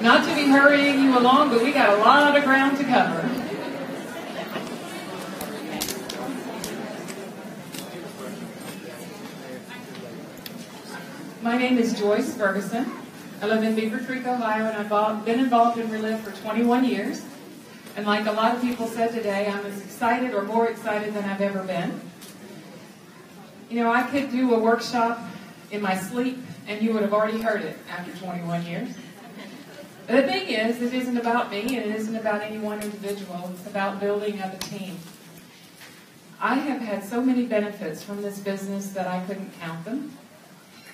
Not to be hurrying you along, but we got a lot of ground to cover. My name is Joyce Ferguson. I live in Beaver Creek, Ohio, and I've been involved in Reliv for 21 years. And like a lot of people said today, I'm as excited or more excited than I've ever been. You know, I could do a workshop in my sleep, and you would have already heard it after 21 years. But the thing is, it isn't about me, and it isn't about any one individual. It's about building up a team. I have had so many benefits from this business that I couldn't count them.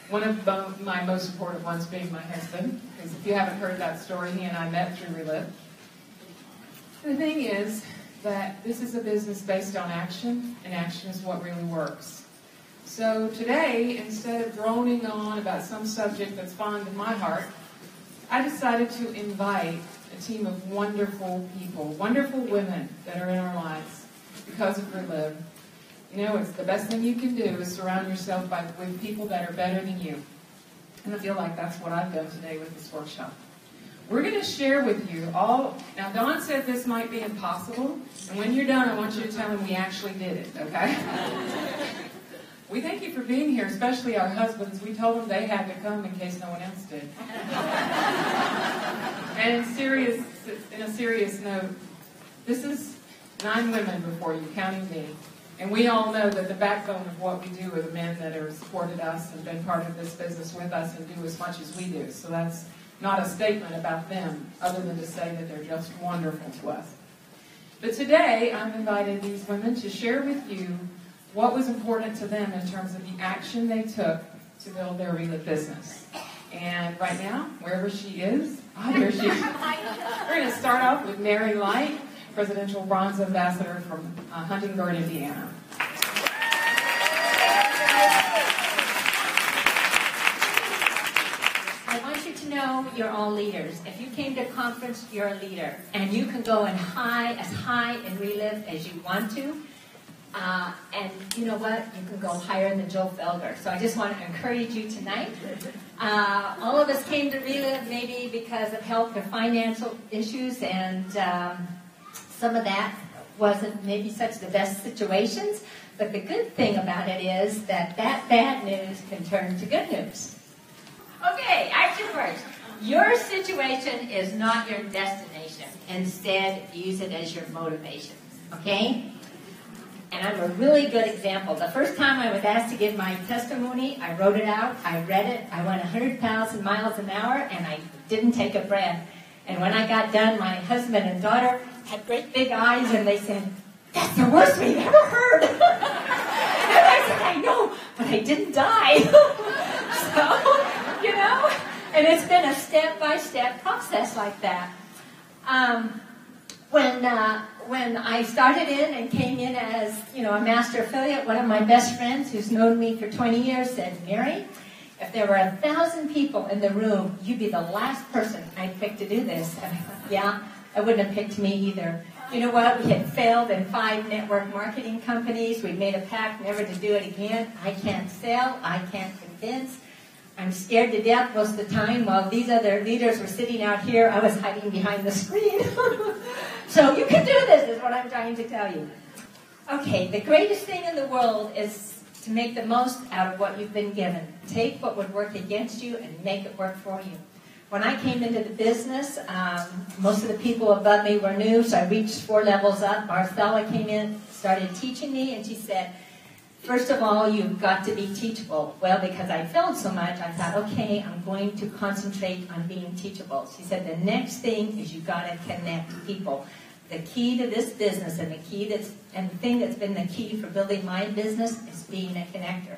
One of my most important ones being my husband, because if you haven't heard that story, he and I met through Reliv. The thing is that this is a business based on action, and action is what really works. So today, instead of droning on about some subject that's fond in my heart, I decided to invite a team of wonderful people, wonderful women that are in our lives because of Reliv. You know, it's the best thing you can do is surround yourself with people that are better than you. And I feel like that's what I've done today with this workshop. We're going to share with you all. Now, Dawn said this might be impossible. And when you're done, I want you to tell him we actually did it, okay? We thank you for being here, especially our husbands. We told them they had to come in case no one else did. And in a serious note, this is 9 women before you, counting me. And we all know that the backbone of what we do are the men that have supported us and been part of this business with us and do as much as we do. So that's not a statement about them, other than to say that they're just wonderful to us. But today, I've invited these women to share with you what was important to them in terms of the action they took to build their Reliv business. And right now, wherever she is, here she is. We're going to start off with Mary Light, Presidential Bronze Ambassador from Huntingburg, Indiana. I want you to know you're all leaders. If you came to a conference, you're a leader. And you can go as high in Reliv as you want to. And you know what? You can go higher than Joe Felger. So I just want to encourage you tonight. All of us came to Reliv maybe because of health or financial issues, and some of that wasn't maybe such the best situations. But the good thing about it is that bad news can turn to good news. Okay, action first. Your situation is not your destination. Instead, use it as your motivation. Okay? And I'm a really good example. The first time I was asked to give my testimony, I wrote it out, I read it, I went 100,000 miles an hour, and I didn't take a breath. And when I got done, my husband and daughter had great big eyes, and they said, "That's the worst we've ever heard." And I said, "I know, but I didn't die." So, you know, and it's been a step-by-step process like that. When I started in and came in as, you know, a master affiliate, one of my best friends who's known me for 20 years said, "Mary, if there were 1,000 people in the room, you'd be the last person I'd pick to do this." And I thought, yeah, I wouldn't have picked me either. You know what? We had failed in 5 network marketing companies. We made a pact never to do it again. I can't sell. I can't convince. I'm scared to death most of the time. While these other leaders were sitting out here, I was hiding behind the screen. So you can do this, is what I'm trying to tell you. Okay, the greatest thing in the world is to make the most out of what you've been given. Take what would work against you and make it work for you. When I came into the business, most of the people above me were new, so I reached 4 levels up. Marcella came in, started teaching me, and she said, "First of all, you've got to be teachable." Well, because I failed so much, I thought, okay, I'm going to concentrate on being teachable. She said, the next thing is you've got to connect people. The key to this business and the thing that's been the key for building my business is being a connector.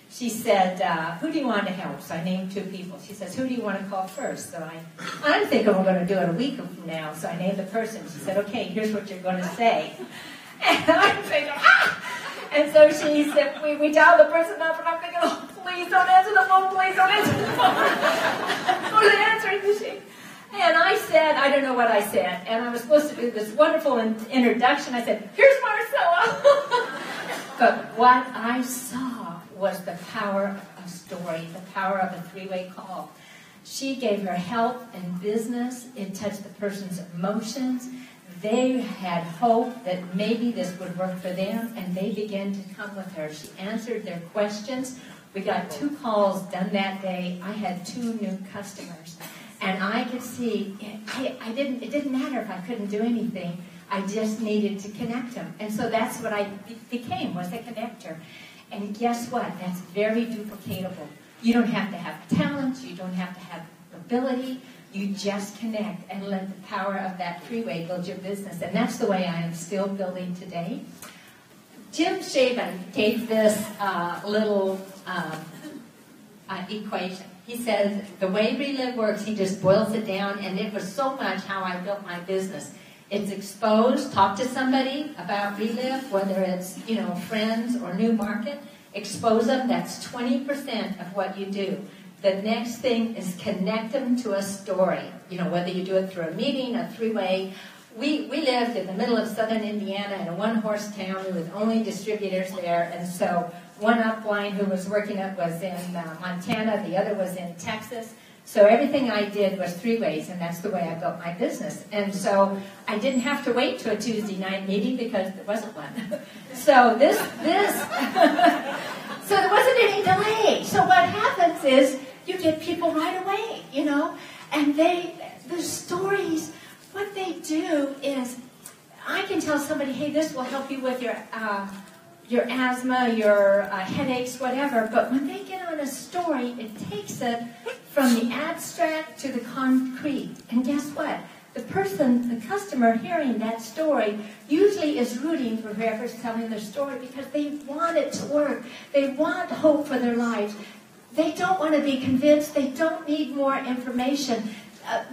She said, "Who do you want to help?" So I named 2 people. She says, "Who do you want to call first?" So I'm thinking we're going to do it a week from now. So I named the person. She said, "Okay, here's what you're going to say." And I'm thinking, And so she said, we dialed the person up, and I'm thinking, "Oh, please don't answer the phone, please don't answer the phone." Go to the answering machine. And I said, I don't know what I said, and I was supposed to do this wonderful introduction. I said, "Here's Marcella." But what I saw was the power of a story, the power of a 3-way call. She gave her health and business. It touched the person's emotions. They had hope that maybe this would work for them, and they began to come with her. She answered their questions. We got 2 calls done that day. I had 2 new customers. And I could see, it didn't matter if I couldn't do anything. I just needed to connect them. And so that's what I became, was a connector. And guess what? That's very duplicatable. You don't have to have talent. You don't have to have ability. You just connect and let the power of that freeway build your business. And that's the way I am still building today. Jim Shaven gave this little equation. He says the way Reliv works, he just boils it down, and it was so much how I built my business. It's exposed. Talk to somebody about Reliv, whether it's, friends or new market. Expose them. That's 20% of what you do. The next thing is connect them to a story. Whether you do it through a meeting, a 3-way. We lived in the middle of southern Indiana in a 1-horse town with only distributors there, and so one upline who was working it was in Montana, the other was in Texas. So everything I did was 3-ways, and that's the way I built my business. And so I didn't have to wait to a Tuesday night meeting because there wasn't one. So so there wasn't any delay. So what happens is you get people right away, and the stories, what they do is, I can tell somebody, hey, this will help you with your asthma, your headaches, whatever. But when they get on a story, it takes it from the abstract to the concrete. And guess what? The customer hearing that story usually is rooting for whoever's telling their story because they want it to work. They want hope for their lives. They don't want to be convinced. They don't need more information.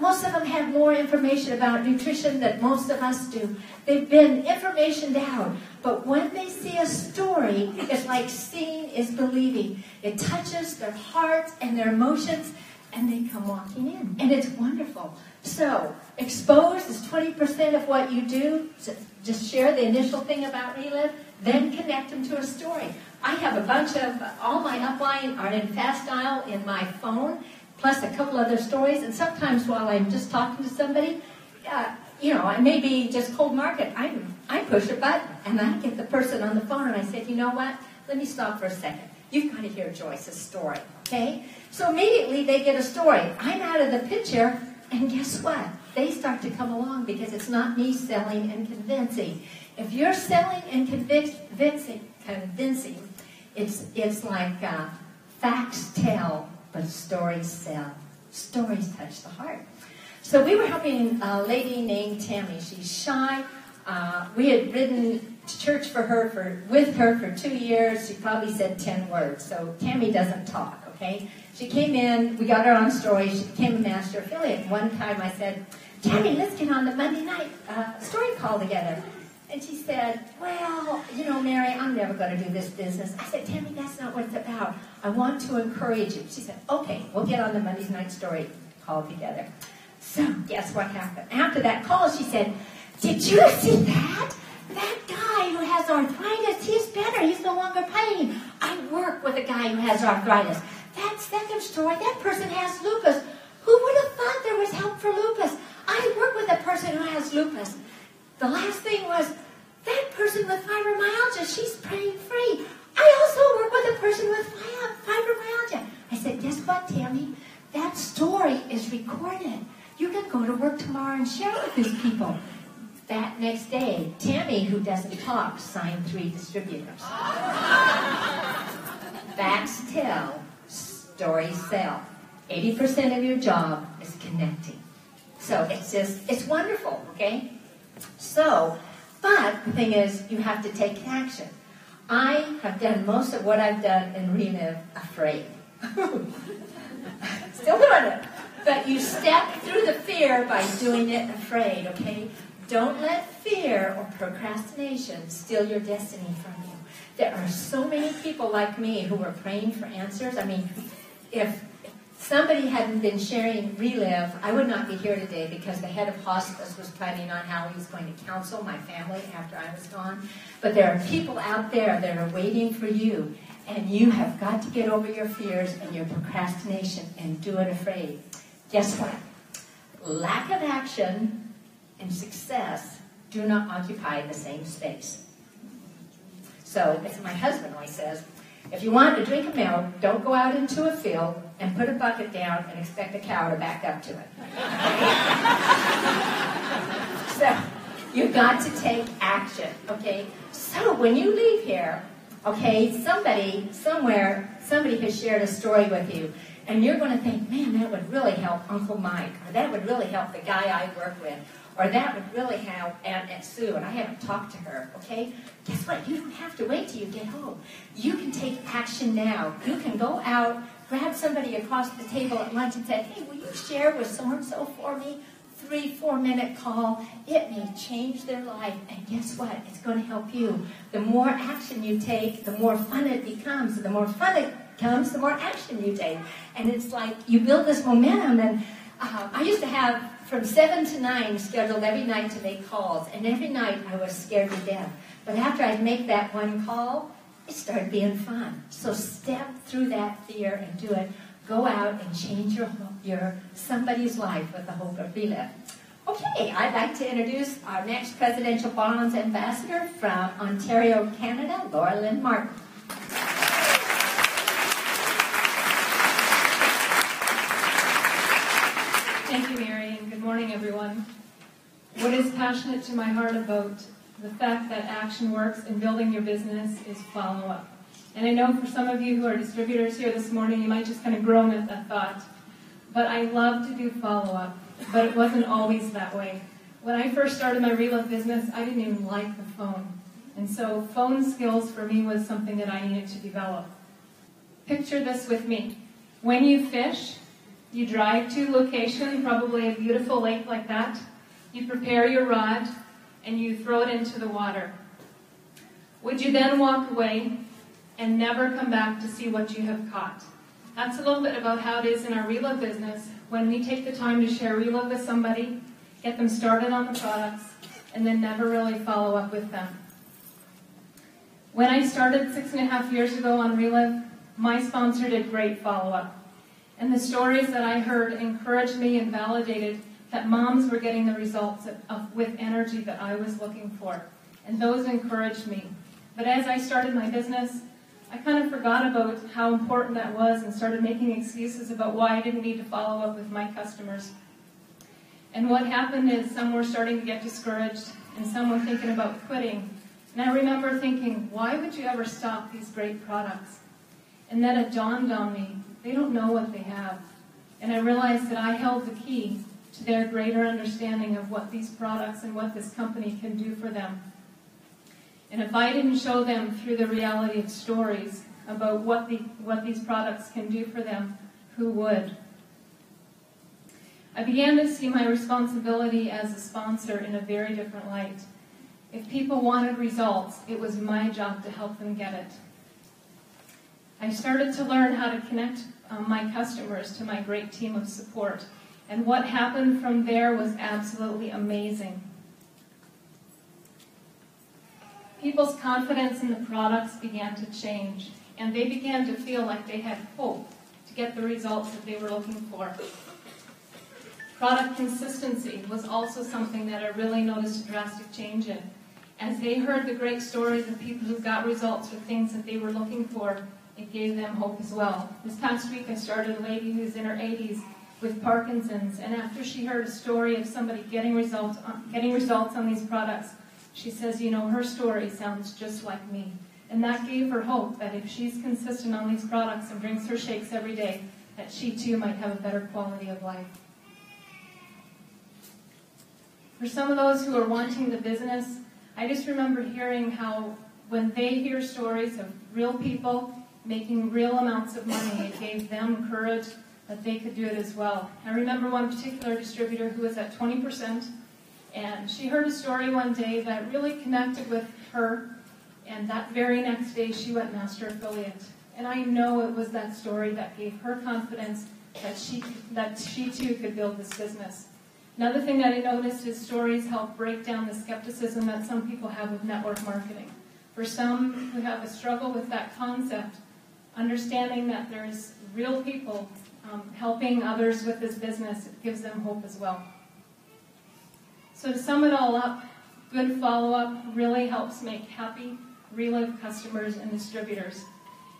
Most of them have more information about nutrition than most of us do. They've been informationed out. But when they see a story, it's like seeing is believing. It touches their hearts and their emotions, and they come walking in. And it's wonderful. So, exposed is 20% of what you do. So just share the initial thing about Reliv, then connect them to a story. I have a bunch of, all my upline are in fast dial in my phone, plus a couple other stories. And sometimes while I'm just talking to somebody, I may be just cold market. I push a button, and I get the person on the phone, and I said, you know what? Let me stop for a second. You've got to hear Joyce's story, okay? So immediately they get a story. I'm out of the picture, and guess what? They start to come along because it's not me selling and convincing. If you're selling and convincing, it's like facts tell, but stories sell. Stories touch the heart. So we were helping a lady named Tammy. She's shy. We had ridden to church with her for 2 years. She probably said 10 words. So Tammy doesn't talk, okay? She came in. We got her on story. She became a master affiliate. One time I said, Tammy, let's get on the Monday night story call together. And she said, well, Mary, I'm never going to do this business. I said, Tammy, that's not what it's about. I want to encourage you. She said, okay, we'll get on the Monday night story call together. So guess what happened? After that call, she said, did you see that? That guy who has arthritis, he's better. He's no longer pain. I work with a guy who has arthritis. That second story, that person has lupus. Who would have thought there was help for lupus? I work with a person who has lupus. The last thing was, that person with fibromyalgia, she's pain-free. I also work with a person with fibromyalgia. I said, guess what, Tammy? That story is recorded. You can go to work tomorrow and share it with these people. That next day, Tammy, who doesn't talk, signed 3 distributors. Facts tell, stories sell. 80% of your job is connecting. So it's wonderful, okay? So, but the thing is, you have to take action. I have done most of what I've done in Reliv afraid. Still doing it. But you step through the fear by doing it afraid, okay? Don't let fear or procrastination steal your destiny from you. There are so many people like me who are praying for answers. I mean, if somebody hadn't been sharing Reliv, I would not be here today because the head of hospice was planning on how he was going to counsel my family after I was gone. But there are people out there that are waiting for you, and you have got to get over your fears and your procrastination and do it afraid. Guess what? Lack of action and success do not occupy the same space. So, as my husband always says, if you want to drink a milk, don't go out into a field and put a bucket down and expect a cow to back up to it. So, you've got to take action, okay? So, when you leave here, okay, somebody has shared a story with you, and you're going to think, man, that would really help Uncle Mike, or that would really help the guy I work with, or that would really help Aunt Sue, and I haven't talked to her, okay? Guess what? You don't have to wait till you get home. You can take action now. You can go out, grab somebody across the table at lunch and say, hey, will you share with so-and-so for me? 3-4 minute call. It may change their life, and guess what? It's going to help you. The more action you take, the more fun it becomes. And the more fun it becomes, the more action you take. And it's like you build this momentum. And I used to have from 7 to 9 scheduled every night to make calls, and every night I was scared to death. But after I'd make that one call, it started being fun. So step through that fear and do it. Go out and change your somebody's life with the hope of Reliv. Okay, I'd like to introduce our next Presidential Bonds Ambassador from Ontario, Canada, Laura Lynn Martin. Thank you, Mary, and good morning, everyone. What is passionate to my heart about the fact that action works in building your business is follow-up. And I know for some of you who are distributors here this morning, you might just kind of groan at that thought. But I love to do follow-up, but it wasn't always that way. When I first started my Reliv business, I didn't even like the phone. And so phone skills for me was something that I needed to develop. Picture this with me. When you fish, you drive to a location, probably a beautiful lake like that. You prepare your rod, and you throw it into the water. Would you then walk away and never come back to see what you have caught? That's a little bit about how it is in our Reliv business. When we take the time to share Reliv with somebody, get them started on the products, and then never really follow up with them. When I started 6.5 years ago on Reliv, my sponsor did great follow-up. And the stories that I heard encouraged me and validated that moms were getting the results with energy that I was looking for. And those encouraged me. But as I started my business, I kind of forgot about how important that was and started making excuses about why I didn't need to follow up with my customers. And what happened is some were starting to get discouraged and some were thinking about quitting. And I remember thinking, why would you ever stop these great products? And then it dawned on me, they don't know what they have. And I realized that I held the key to their greater understanding of what these products and what this company can do for them. And if I didn't show them through the reality of stories about what these products can do for them, who would? I began to see my responsibility as a sponsor in a very different light. If people wanted results, it was my job to help them get it. I started to learn how to connect my customers to my great team of support. And what happened from there was absolutely amazing. People's confidence in the products began to change, and they began to feel like they had hope to get the results that they were looking for. Product consistency was also something that I really noticed a drastic change in. As they heard the great stories of people who got results with things that they were looking for, it gave them hope as well. This past week I started a lady who's in her 80s with Parkinson's, and after she heard a story of somebody getting results on these products, she says, you know, her story sounds just like me. And that gave her hope that if she's consistent on these products and drinks her shakes every day, that she too might have a better quality of life. For some of those who are wanting the business, I just remember hearing how when they hear stories of real people making real amounts of money, it gave them courage that they could do it as well. I remember one particular distributor who was at 20%, and she heard a story one day that really connected with her, and that very next day she went Master Affiliate. And I know it was that story that gave her confidence that she too could build this business. Another thing that I noticed is stories help break down the skepticism that some people have with network marketing. For some who have a struggle with that concept, understanding that there's real people helping others with this business, it gives them hope as well. So to sum it all up, good follow-up really helps make happy Reliv customers and distributors.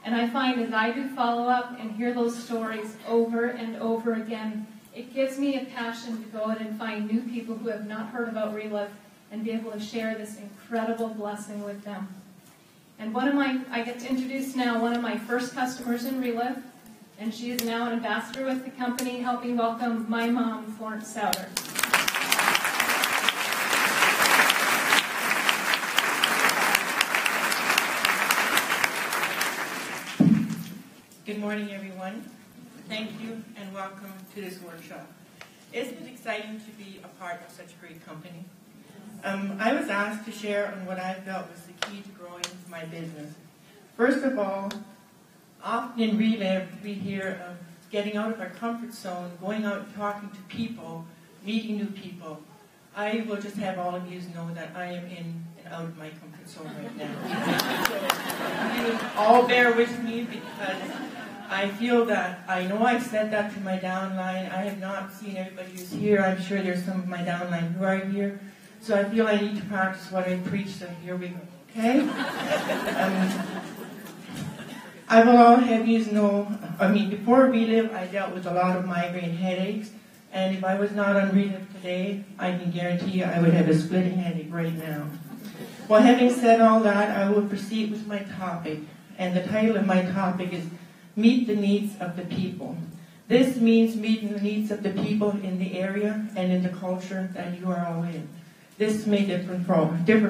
And I find as I do follow-up and hear those stories over and over again, it gives me a passion to go out and find new people who have not heard about Reliv and be able to share this incredible blessing with them. And I get to introduce now one of my first customers in Reliv, and she is now an ambassador with the company, helping welcome my mom, Florence Souter. Good morning, everyone. Thank you and welcome to this workshop. Isn't it exciting to be a part of such a great company? I was asked to share on what I felt was the key to growing my business. First of all, often in Reliv, we hear of getting out of our comfort zone, going out and talking to people, meeting new people. I will just have all of you know that I am in and out of my comfort zone right now. So you all bear with me because I feel that, I know I've said that to my downline. I have not seen everybody who's here. I'm sure there's some of my downline who are here. So I feel I need to practice what I preach, so here we go, okay? I will all have you know, before Reliv, I dealt with a lot of migraine headaches, and if I was not on Reliv today, I can guarantee you I would have a splitting headache right now. Well, having said all that, I will proceed with my topic, and the title of my topic is Meet the Needs of the People. This means meeting the needs of the people in the area and in the culture that you are all in. This may differ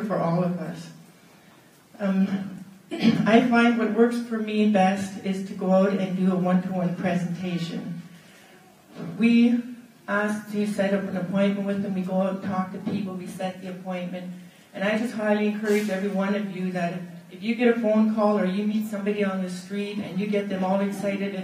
for all of us. I find what works for me best is to go out and do a one-to-one presentation. We ask to set up an appointment with them. We go out and talk to people. We set the appointment. And I just highly encourage every one of you that if you get a phone call or you meet somebody on the street and you get them all excited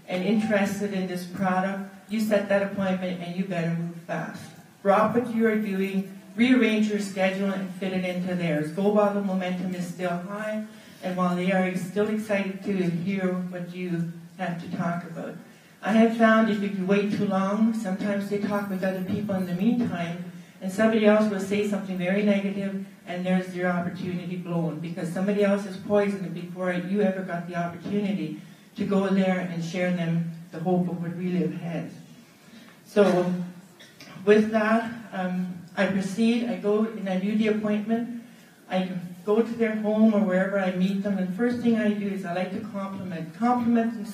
and interested in this product, you set that appointment and you better move fast. Drop what you are doing, rearrange your schedule and fit it into theirs. Go while the momentum is still high and while they are still excited to hear what you have to talk about. I have found if you wait too long, sometimes they talk with other people in the meantime, and somebody else will say something very negative, and there's your opportunity blown, because somebody else has poisoned it before you ever got the opportunity to go there and share them the hope of what Reliv has. So, with that, I proceed, I go and I do the appointment, I go to their home or wherever I meet them, and the first thing I do is I like to compliment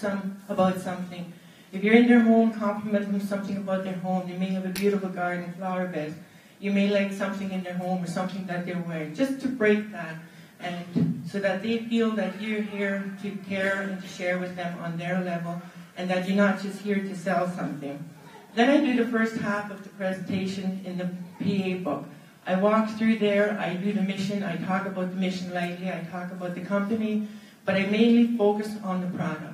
them about something. If you're in their home, compliment them something about their home. They may have a beautiful garden, flower bed. You may like something in their home or something that they're wearing, just to break that, and so that they feel that you're here to care and to share with them on their level, and that you're not just here to sell something. Then I do the first half of the presentation in the PA book. I walk through there, I do the mission, I talk about the mission lightly, I talk about the company, but I mainly focus on the product.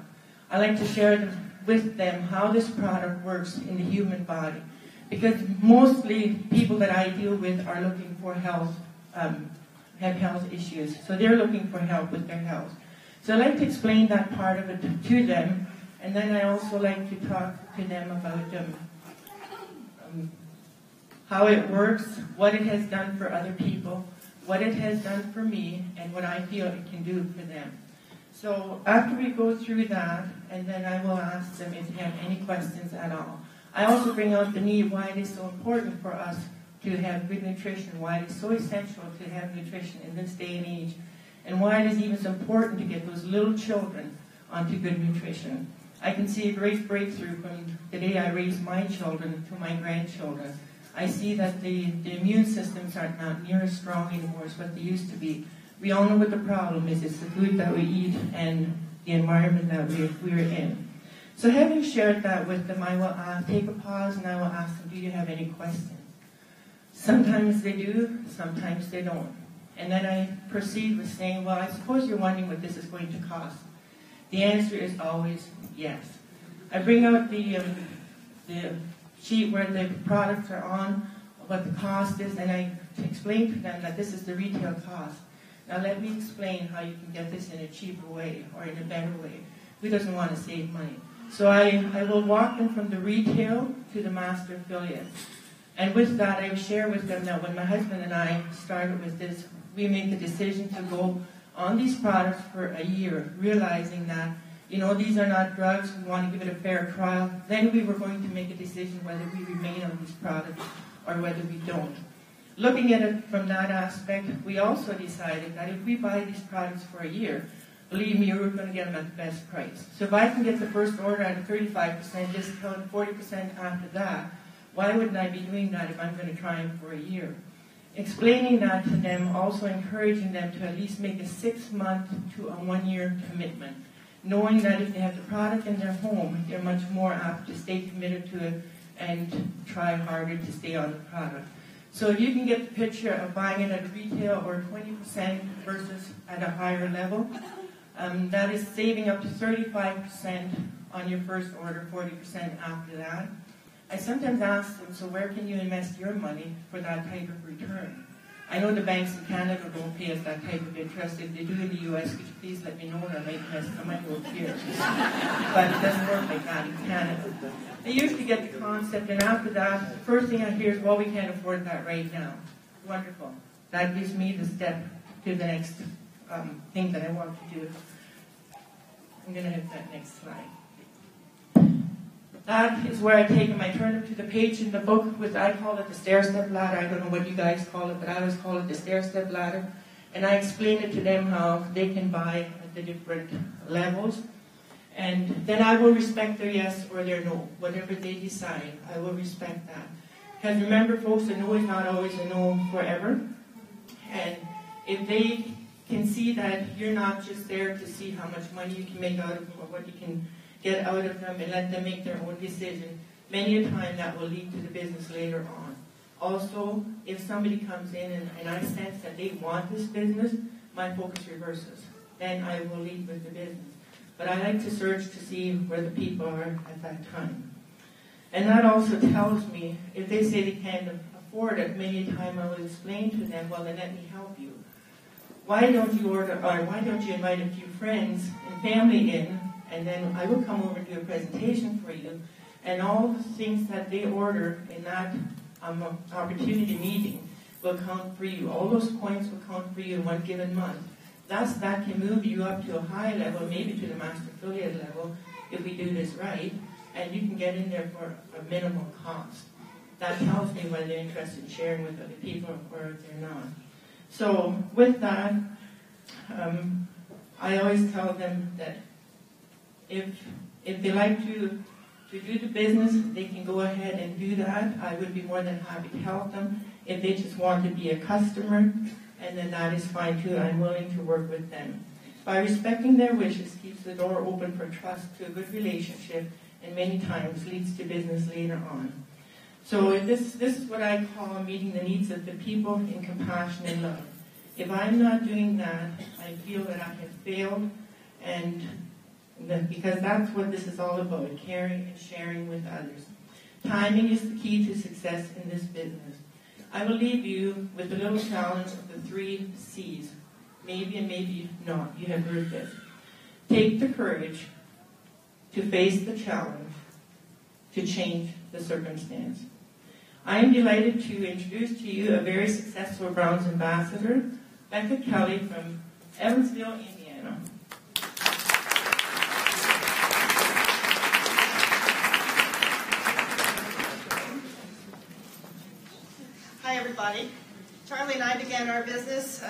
I like to share with them how this product works in the human body. Because mostly people that I deal with are looking for health, have health issues. So they're looking for help with their health. So I like to explain that part of it to them. And then I also like to talk to them about how it works, what it has done for other people, what it has done for me, and what I feel it can do for them. So after we go through that, and then I will ask them if they have any questions at all. I also bring out the need, why it is so important for us to have good nutrition, why it is so essential to have nutrition in this day and age, and why it is even so important to get those little children onto good nutrition. I can see a great breakthrough from the day I raised my children to my grandchildren. I see that the immune systems are not near as strong anymore as what they used to be. We all know what the problem is. It's the food that we eat and the environment that we're in. So having shared that with them, I will take a pause and I will ask them, do you have any questions? Sometimes they do, sometimes they don't. And then I proceed with saying, well, I suppose you're wondering what this is going to cost. The answer is always yes. I bring out the sheet where the products are on, what the cost is, and I explain to them that this is the retail cost. Now let me explain how you can get this in a cheaper way or in a better way. Who doesn't want to save money? So I will walk them from the retail to the master affiliate. And with that, I share with them that when my husband and I started with this, we made the decision to go on these products for a year, realizing that, these are not drugs, we want to give it a fair trial. Then we were going to make a decision whether we remain on these products or whether we don't. Looking at it from that aspect, we also decided that if we buy these products for a year, believe me, we're going to get them at the best price. So if I can get the first order at a 35% discount, 40% after that, why wouldn't I be doing that if I'm going to try them for a year? Explaining that to them, also encouraging them to at least make a 6-month to a 1-year commitment, knowing that if they have the product in their home, they're much more apt to stay committed to it and try harder to stay on the product. So you can get the picture of buying it at retail or 20% versus at a higher level. That is saving up to 35% on your first order, 40% after that. I sometimes ask them, so where can you invest your money for that type of return? I know the banks in Canada don't pay us that type of interest. If they do in the U.S., could you please let me know, and I might invest some money over here. But it doesn't work like that in Canada. They usually get the concept, and after that, the first thing I hear is, well, we can't afford that right now. Wonderful. That gives me the step to the next thing that I want to do. I'm going to hit that next slide. That is where I take them. I turn them to the page in the book with, I call it the stair-step ladder. I don't know what you guys call it, but I always call it the stair-step ladder. And I explain it to them how they can buy at the different levels. And then I will respect their yes or their no. Whatever they decide, I will respect that. Because remember, folks, a no is not always a no forever. And if they can see that you're not just there to see how much money you can make out of them or what you can get out of them and let them make their own decision, many a time that will lead to the business later on. Also, if somebody comes in and I sense that they want this business, my focus reverses. Then I will lead with the business. But I like to search to see where the people are at that time. And that also tells me, if they say they can't afford it, many a time I will explain to them, well, then let me help you. Why don't you why don't you invite a few friends and family in, and then I will come over and do a presentation for you, and all the things that they order in that opportunity meeting will count for you. All those points will count for you in one given month. Thus, that can move you up to a high level, maybe to the master affiliate level, if we do this right, and you can get in there for a minimal cost. That tells me whether they're interested in sharing with other people or if they're not. So, with that, I always tell them that if they like to do the business, they can go ahead and do that. I would be more than happy to help them. If they just want to be a customer, and then that is fine too. I'm willing to work with them. By respecting their wishes keeps the door open for trust to a good relationship, and many times leads to business later on. So this is what I call meeting the needs of the people in compassion and love. If I'm not doing that, I feel that I have failed, and because that's what this is all about, caring and sharing with others. Timing is the key to success in this business. I will leave you with the little challenge of the 3 C's. Maybe and maybe not. You have heard this. Take the courage to face the challenge, to change the circumstance. I am delighted to introduce to you a very successful Browns ambassador, Becca Kelly from Evansville, Indiana. Hi, everybody. Charlie and I began our business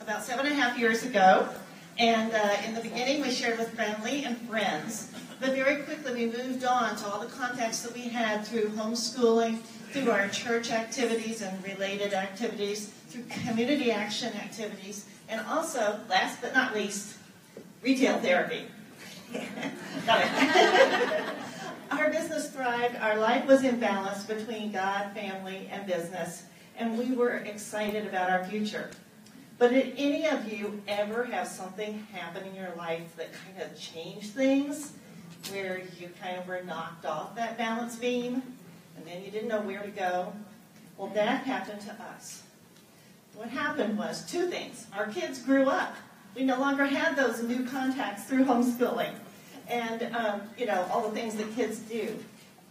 about 7.5 years ago. And in the beginning, we shared with family and friends. But very quickly, we moved on to all the contacts that we had through homeschooling, through our church activities and related activities, through community action activities, and also, last but not least, retail therapy. Got it. Our business thrived. Our life was in balance between God, family, and business, and we were excited about our future. But did any of you ever have something happen in your life that kind of changed things, where you kind of were knocked off that balance beam, and then you didn't know where to go? Well, that happened to us. What happened was 2 things. Our kids grew up. We no longer had those new contacts through homeschooling. and all the things that kids do.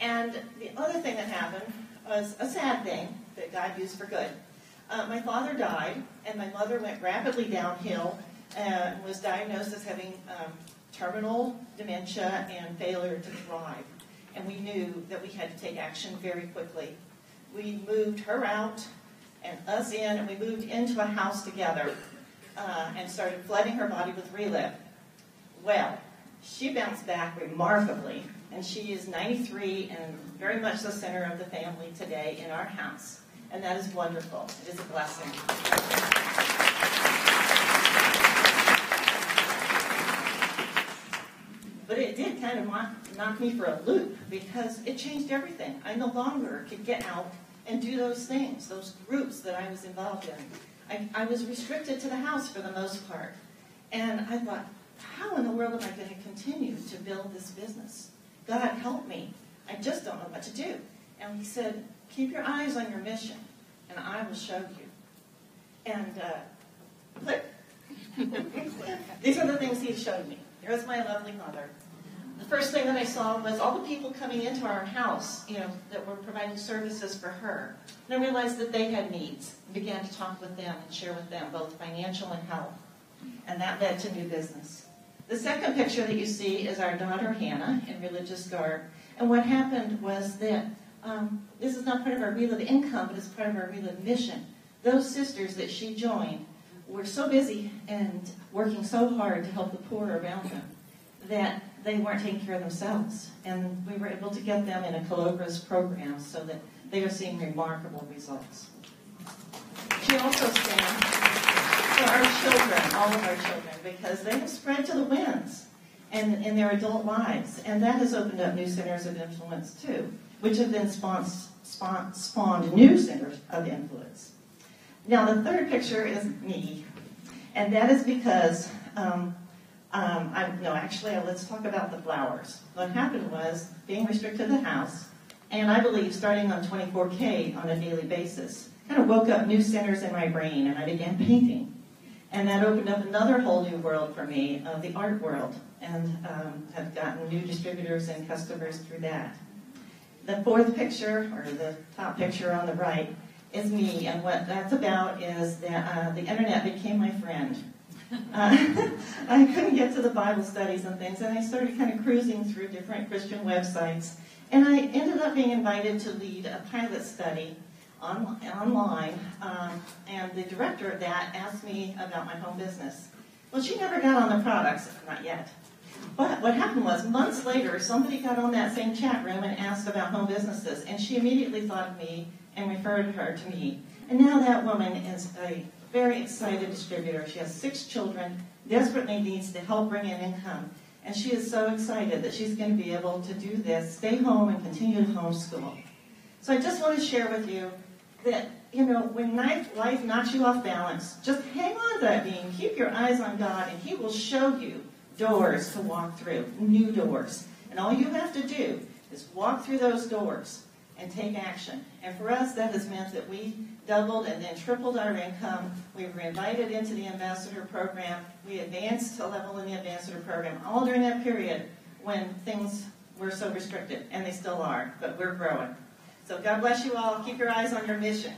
And the other thing that happened was a sad thing that God used for good. My father died, and my mother went rapidly downhill and was diagnosed as having terminal dementia and failure to thrive. And we knew that we had to take action very quickly. We moved her out and us in, and we moved into a house together and started flooding her body with Reliv. Well, she bounced back remarkably, and she is 93 and very much the center of the family today in our house. And that is wonderful. It is a blessing. But it did kind of knock me for a loop because it changed everything. I no longer could get out and do those things, those groups that I was involved in. I was restricted to the house for the most part. And I thought, how in the world am I going to continue to build this business? God, help me. I just don't know what to do. And he said, keep your eyes on your mission, and I will show you. And click. These are the things he showed me. Here's my lovely mother. The first thing that I saw was all the people coming into our house, that were providing services for her. And I realized that they had needs. I began to talk with them and share with them both financial and health. And that led to new business. The second picture that you see is our daughter Hannah in religious garb. And what happened was that this is not part of our Reliv income, but it's part of our Reliv mission. Those sisters that she joined were so busy and working so hard to help the poor around them that they weren't taking care of themselves. And we were able to get them in a Colobras program so that they are seeing remarkable results. She also stands for our children, all of our children, because they have spread to the winds and in their adult lives. And that has opened up new centers of influence too, which have then spawned new centers of influence. Now the third picture is me. And that is because, let's talk about the flowers. What happened was being restricted to the house, and I believe starting on 24K on a daily basis, kind of woke up new centers in my brain, and I began painting. And that opened up another whole new world for me, the art world, and have gotten new distributors and customers through that. The fourth picture, or the top picture on the right, is me, and what that's about is that the internet became my friend. I couldn't get to the Bible studies and things, and I started kind of cruising through different Christian websites, and I ended up being invited to lead a pilot study online, and the director of that asked me about my home business. Well, she never got on the products, not yet. But what happened was, months later, somebody got on that same chat room and asked about home businesses, and she immediately thought of me and referred her to me. And now that woman is a very excited distributor. She has 6 children, desperately needs to help bring in income, and she is so excited that she's going to be able to do this, stay home, and continue to homeschool. So I just want to share with you that, when life knocks you off balance, just hang on to that beam, keep your eyes on God, and he will show you doors to walk through, new doors. And all you have to do is walk through those doors and take action. And for us, that has meant that we doubled and then tripled our income. We were invited into the ambassador program. We advanced a level in the ambassador program, all during that period when things were so restricted, and they still are, but we're growing. So God bless you all. Keep your eyes on your mission.